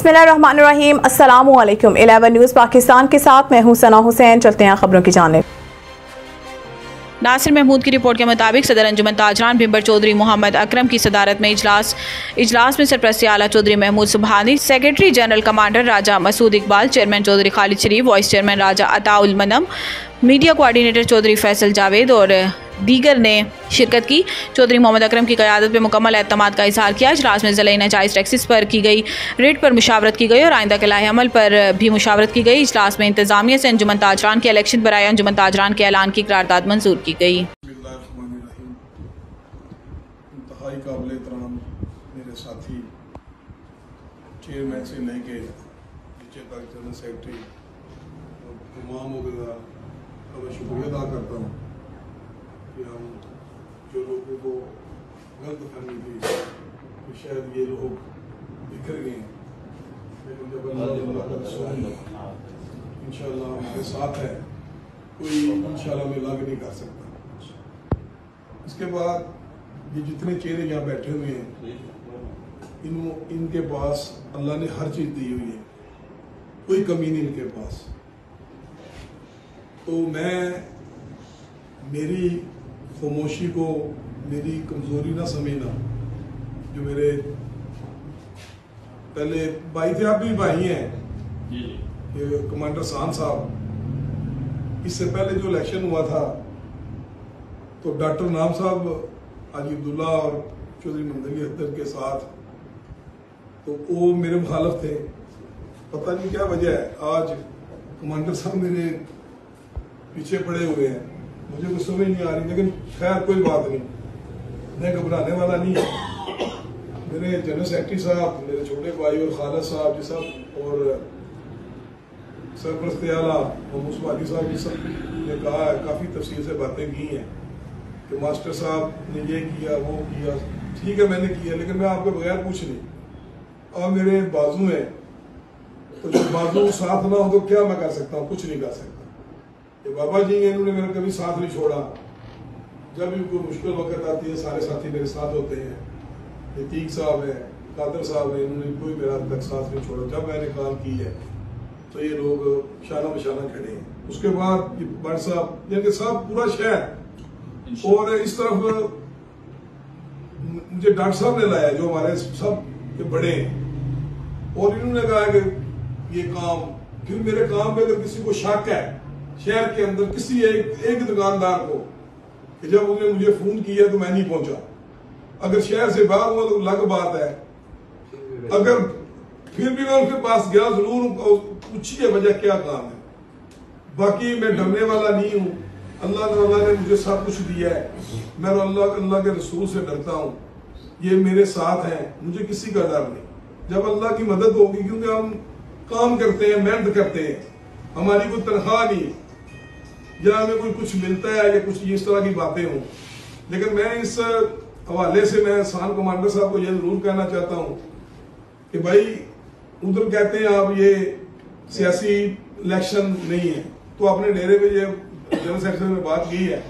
बिस्मिल्लाहिर्रहमानिर्रहीम। अस्सलामुअलैकुम। 11 न्यूज़ पाकिस्तान के साथ मैं हूं सना हुसैन। चलते हैं खबरों की जानिब। नासिर महमूद की रिपोर्ट के मुताबिक सदर अंजुमन ताजरान भिंबर चौधरी मोहम्मद अकरम की सदारत में इजलास में सरपरस्ती आला Chaudhary Mahmood Subhani, secretary general commander Raja Masood Iqbal, chairman Chaudhary Khalid Sharif, vice chairman Raja Ataul Manam, media coordinator Chaudhary Faisal Javed और दीगर ने शिरकत की। चौधरी मोहम्मद अकरम की क़यादत पर मुकम्मल एतमाद का इजहार किया। इजलास में ज़िले नाजायज़ टैक्सेस पर की गई रेट पर मुशावरत की गई और आइंदा के लाहे अमल पर भी मुशावरत की गई। इजलास में इंतज़ामिया से अंजुमन ताजरान के इलेक्शन बराए अंजुमन ताजरान के ऐलान की करारदाद मंजूर की गई। इंतहाई काबिल एहतराम मेरे साथी चेयरमैन से लेके नीचे तक जनरल सेक्रेटरी इमाम वगैरह का मैं शुक्रिया अदा करता हूँ कि हम जो लोगों को गलत फहमी थी कि शायद ये लोग बिखर गए हैं, लेकिन जब अल्लाह का रसूल इंशाअल्लाह हमारे साथ है, कोई इंशाअल्लाह में लाग नहीं कर सकता। इसके बाद ये जितने चेहरे यहाँ बैठे हुए हैं इनके पास अल्लाह ने हर चीज़ दी हुई है, कोई कमी नहीं इनके पास। तो मैं मेरी खामोशी को मेरी कमज़ोरी ना समझना। जो मेरे पहले भाई थे, आप भी भाई हैं, ये कमांडर सान साहब, इससे पहले जो इलेक्शन हुआ था तो डॉक्टर नाम साहब हाजी अब्दुल्ला और चौधरी मंदली अख्तर के साथ, तो वो मेरे मुखालफ थे। पता नहीं क्या वजह है, आज कमांडर साहब मेरे पीछे पड़े हुए हैं, मुझे कुछ समझ नहीं आ रही, लेकिन खैर कोई बात नहीं, मैं घबराने वाला नहीं। मेरे जनरल सेक्रेटरी साहब, मेरे छोटे भाई और खालिद साहब जी सब और सरपरस्त आला मोहम्मद सुबहानी साहब जी सब ने कहा है, काफ़ी तफसील से बातें की हैं कि मास्टर साहब ने ये किया वो किया। ठीक है मैंने किया, लेकिन मैं आपके बगैर कुछ नहीं। और मेरे बाजू में तो जब बाजू साथ ना हो तो क्या मैं कर सकता हूँ? कुछ नहीं कर सकता। ये बाबा जी हैं, इन्होंने मेरा कभी साथ नहीं छोड़ा। जब भी कोई मुश्किल वक्त आती है सारे साथी मेरे साथ होते हैं। नतीक साहब है, कादर साहब है, इन्होंने कोई मेरा अब तक साथ नहीं छोड़ा। जब मैंने कॉल की है तो ये लोग शाना बशाना खड़े हैं। उसके बाद ये भट्ट साहब, यानी साहब पूरा शहर, और इस तरफ मुझे डॉक्टर साहब ने लाया जो हमारे सब के बड़े हैं, और इन्होंने कहा कि ये काम, फिर मेरे काम पे अगर किसी को शक है शहर के अंदर किसी एक दुकानदार को कि जब उन्होंने मुझे फोन किया तो मैं नहीं पहुंचा, अगर शहर से बाहर हुआ तो अलग बात है। अगर फिर भी मैं उनके पास गया, जरूर पूछिए वजह क्या काम है। बाकी मैं डरने वाला नहीं हूँ। अल्लाह ने मुझे सब कुछ दिया है, मैं अल्लाह के रसूल से डरता हूँ। ये मेरे साथ हैं, मुझे किसी का डर नहीं। जब अल्लाह की मदद होगी, क्योंकि हम काम करते हैं, मेहनत करते हैं, हमारी कोई तनख्वाह नहीं या हमें कोई कुछ मिलता है या कुछ इस तरह की बातें हों। लेकिन मैं इस हवाले से मैं सान कमांडर साहब को यह जरूर कहना चाहता हूँ कि भाई उधर कहते हैं आप ये सियासी इलेक्शन नहीं है, तो आपने डेरे में ये जनरल सेक्रेटरी में बात की है,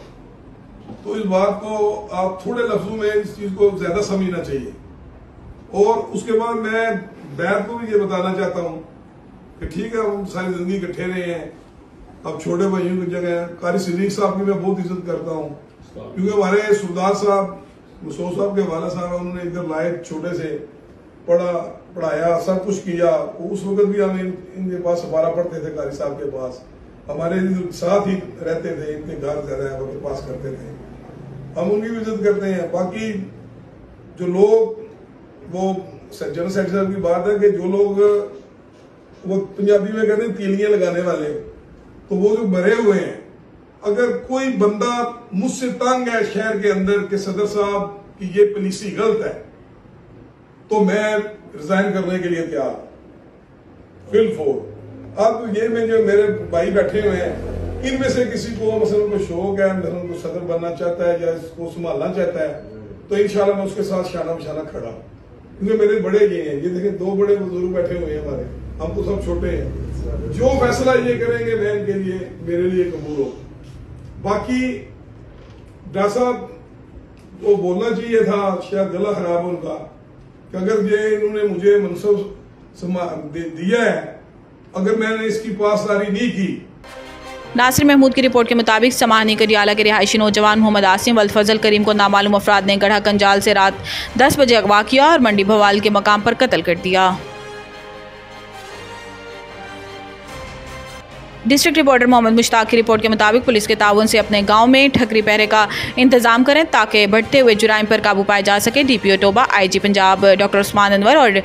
तो इस बात को आप थोड़े लफ्जों में इस चीज को ज्यादा समझना चाहिए। और उसके बाद मैं बैर को भी ये बताना चाहता हूँ कि ठीक है हम सारी जिंदगी इकट्ठे रहे हैं, अब छोटे भाइयों की जगह कारी सिद्दीक साहब की मैं बहुत इज्जत करता हूँ, क्योंकि हमारे सुरदार साहब मसूद साहब के वाला साहब उन्होंने इधर लाए, छोटे से पढ़ाया, सब कुछ किया। उस वक्त भी हम इनके पास सफारा पढ़ते थे कारी साहब के पास, हमारे साथ ही रहते थे, इनके घर ज्यादा वक्त पास करते थे, हम उनकी भी इज्जत करते हैं। बाकी जो लोग, वो जनरल सेक्रेटरी की बात है कि जो लोग वो पंजाबी में कहते हैं तीलियां लगाने वाले, तो वो जो भरे हुए हैं, अगर कोई बंदा मुझसे तंग है शहर के अंदर कि सदर साहब की ये पॉलिसी गलत है, तो मैं रिजाइन करने के लिए तैयार फिल फोर। अब ये में जो मेरे भाई बैठे हुए हैं, इनमें से किसी को मसलन कोई शौक है, मसलन को सदर बनना चाहता है या इसको संभालना चाहता है, तो इंशाल्लाह मैं उसके साथ शाना बशाना खड़ा। क्योंकि मेरे बड़े ये हैं, ये देखें 2 बड़े बुजुर्ग बैठे हुए हैं हमारे, हम तो सब छोटे हैं। जो फैसला ये करेंगे मैं इनके लिए, मेरे लिए कबूल हो। बाकी डॉक्टर साहब को बोलना चाहिए था, शायद गला खराब उनका, कि अगर ये इन्होंने मुझे मनसब दिया है। अगर मैंने इसकी पासदारी नहीं की। नासिर महमूद की रिपोर्ट के मुताबिक समानी करियाला के रिहायशी नौजवान मोहम्मद आसिम वल्द फजल करीम को नामालूम अफराद ने गढ़ा कंजाल से रात 10 बजे अगवा किया और मंडी भवाल के मकाम पर कत्ल कर दिया। डिस्ट्रिक्ट रिपोर्टर मोहम्मद मुश्ताक की रिपोर्ट के मुताबिक पुलिस के ताउन से अपने गांव में ठकरी पहरे का इंतजाम करें ताकि बढ़ते हुए जुराइम पर काबू पाया जा सके। DPO Toba, IG Punjab doctor Usman Anwar और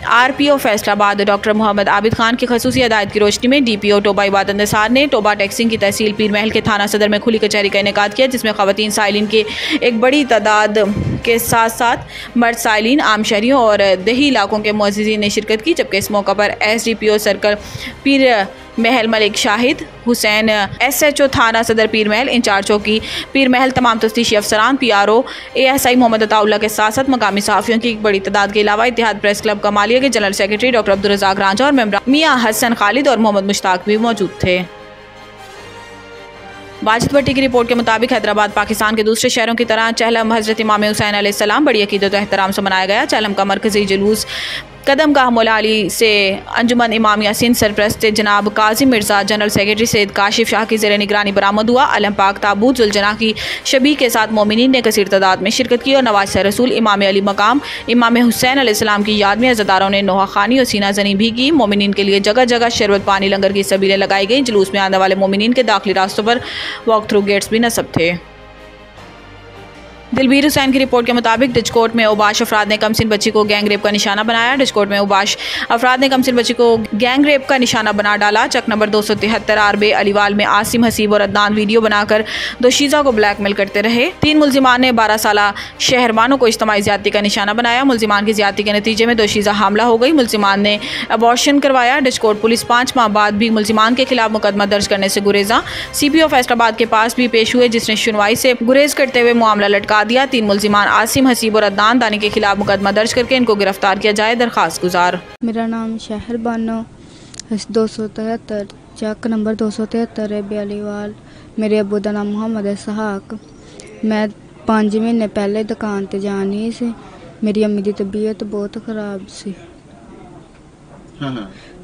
आरपीओ फैसलाबाद डॉक्टर मोहम्मद आबिद खान की खसूसी हदायत की रोशनी में डीपीओ टोबा इबादत निसार ने टोबा टैक्सिंग की तहसील पीर महल के थाना सदर में खुली कचहरी का इनेकाद किया, जिसमें खवातीन साइलिन के एक बड़ी तादाद के साथ साथ मर्द साइलिन, आम शहरियों और दही इलाकों के मुअज़्ज़िज़ीन ने शिरकत की। जबकि इस मौका पर एसडीपीओ सर्कल पीर महल मलिक शाहिद हुसैन, एसएचओ थाना सदर पीर महल, इंचार्ज चौकी पीर महल, तमाम तफ्तीशी अफसरान, पीआरओ, एएसआई मोहम्मद अताउल्लाह के साथ साथ मकामी सहाफ़ियों की एक बड़ी तादाद के अलावा इत्तेहाद प्रेस क्लब कमालिया के general secretary doctor Abdul Razzaq Ranjha और मेंबर मियां हसन खालिद और मोहम्मद मुश्ताक भी मौजूद थे। वाजिद भट्टी की रिपोर्ट के मुताबिक हैदराबाद पाकिस्तान के दूसरे शहरों की तरह चहलम हज़रत इमाम हुसैन अलैहिस्सलाम बड़ी अकीदत और एहतराम से मनाया गया। चहलम का मरकज़ी जुलूस कदमगाह मौला अली से अंजुमन इमामिया सिंध सरप्रस्त जनाब काजिम मिर्ज़ा, जनरल सेक्रेटरी सैयद काशिफ शाह की ज़ेर निगरानी बरामद हुआ। अलम पाक ताबूत जुलजना की शबी के साथ मोमिनीन ने कसीर तादाद में शिरकत की और नवाज रसूल इमाम अली मकाम इमाम हुसैन अलैहिस्सलाम की याद में अज़ादारों ने नोहा खानी और सीना जनी भी की। मोमिनीन के लिए जगह जगह शरबत पानी लंगर की सबीलें लगाई गई। जुलूस में आने वाले मोमिनीन के दाखिली रास्तों पर वॉक थ्रू गेट्स भी नस्ब थे। दिलबीर हुसैन की रिपोर्ट के मुताबिक डिजकोट में उबाश अफराद ने कमसिन बच्ची को गैंग रेप का निशाना बनाया। डिजकोट में उबाश अफराद ने कमसिन बच्ची को गैंग रेप का निशाना बना डाला। चक नंबर 273 आरबे अलीवाल में आसिम, हसीब और अदनान वीडियो बनाकर दोशीज़ा को ब्लैकमेल करते रहे। 3 मुल्जिमान ने 12 साला शहरबानों को इज्तिमाई ज़्यादती का निशाना बनाया। मुल्जिमान की ज़्यादती के नतीजे में दोशीज़ा हामला हो गई। मुल्जिमान ने अबॉर्शन करवाया। डिजकोट पुलिस 5 माह बाद भी मुल्जिमान के खिलाफ मुकदमा दर्ज करने से गुरेजा। CPO फैसलाबाद के पास भी पेश हुए, जिसने सुनवाई से गुरेज करते हुए मामला लटका दिया। 3 मुल्जिमान आसिम, हसीब और अदनान दानी के खिलाफ मुकदमा दर्ज करके इनको गिरफ्तार किया जाए, दरखास्त गुजार। मेरा नाम शहर बानो 273 चक नंबर 273 है बेलीवाल। मेरे अबू का नाम मोहम्मद इसहाक। मैं 5 महीने पहले दुकान ते जानी सी। मेरी अम्मी की तबीयत बहुत खराब सी।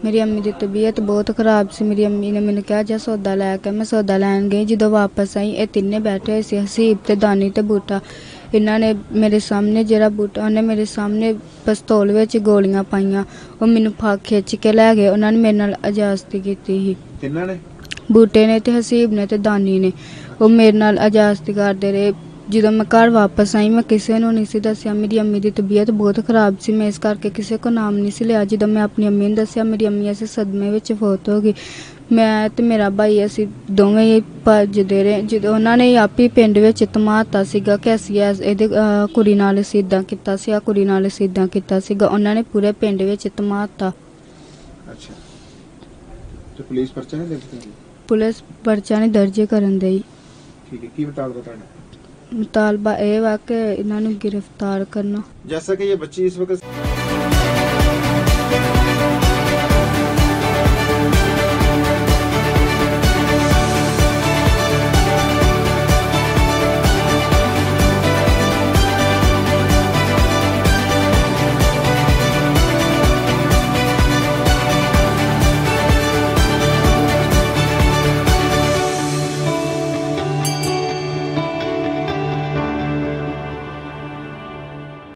मेरी अम्मी की तबीयत बहुत खराब सी। मेरी अम्मी ने मैंने कहा जा सौदा लैके, मैं सौदा लैन गई। जो वापस आई ये तिन्ने बैठे हुए सी, हसीब ते दानी ते बूटा। इन्होंने मेरे सामने जरा बूटा उन्हें मेरे सामने पिस्तौल विच गोलियां पाइयां। वो मैनू खिच के लै गए। उन्होंने मेरे नाल अजाजती की थी। बूटे ने ते हसीब ने ते दानी ने वो मेरे नाल अजाजती करते रहे। जो मैं घर वापस आई मैं किसी को नहीं दसिया। मेरी अम्मी की तबीयत बहुत खराब सी। मैं इस करके किसी को नाम नहीं लिया। जो मैं अपनी अम्मी ने दसिया मेरी अम्मी ऐसे सदमे में फौत हो गई। मैं तो मेरा भाई असी दोवें ही भजते रहे। जो उन्होंने आप ही पिंड में धमाता सीगा कि असी ये कुड़ी नाल असी इदा किया, कुड़ी नाल असी इदा किया। उन्होंने पूरे पिंड में धमाता। अच्छा, तो पुलिस पर्चा नहीं दर्ज? पुलिस पर्चा नहीं दर्ज करन दई। ठीक है, की मुतालबा? मुतालबा ये वा कि इन्होंने गिरफ्तार करना। जैसा कि ये बच्ची इस वक्त